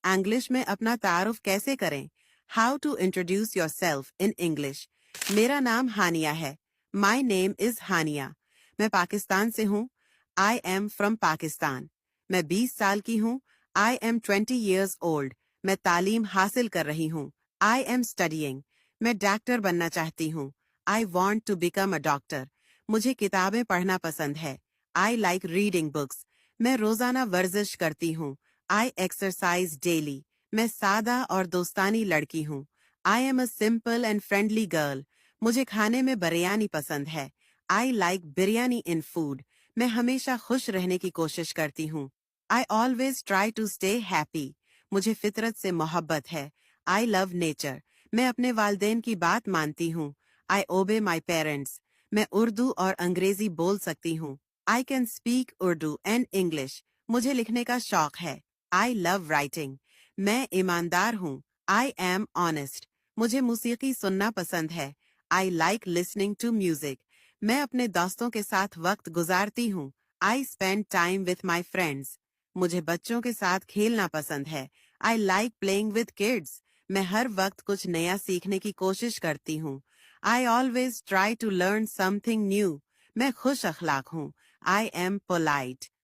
English में अपना तारुफ कैसे करें? How to introduce yourself in English. मेरा नाम हानिया है। My name is Hania. मैं पाकिस्तान से हूँ। I am from Pakistan. मैं 20 साल की हूँ। I am 20 years old। मैं तालीम हासिल कर रही हूँ। I am studying. मैं डॉक्टर बनना चाहती हूँ। I want to become a doctor. मुझे किताबें पढ़ना पसंद है। I like reading books. मैं रोजाना वर्जिश करती हूँ। I exercise daily. मैं सादा और दोस्तानी लड़की हूँ। I am a simple and friendly girl. मुझे खाने में बिरयानी पसंद है। I like biryani in food. मैं हमेशा खुश रहने की कोशिश करती हूँ। I always try to stay happy. मुझे फितरत से मोहब्बत है। I love nature. मैं अपने वालदेन की बात मानती हूँ। आई ओबे माई पेरेंट्स। मैं उर्दू और अंग्रेजी बोल सकती हूँ। I can speak Urdu and English. मुझे लिखने का शौक है। I love writing. मैं ईमानदार हूँ। I am honest. मुझे मौसीकी सुनना पसंद है। I like listening to music. मैं अपने दोस्तों के साथ वक्त गुजारती हूँ। I spend time with my friends. मुझे बच्चों के साथ खेलना पसंद है। I like playing with kids. मैं हर वक्त कुछ नया सीखने की कोशिश करती हूँ। I always try to learn something new. मैं खुश अखलाक हूँ। I am polite.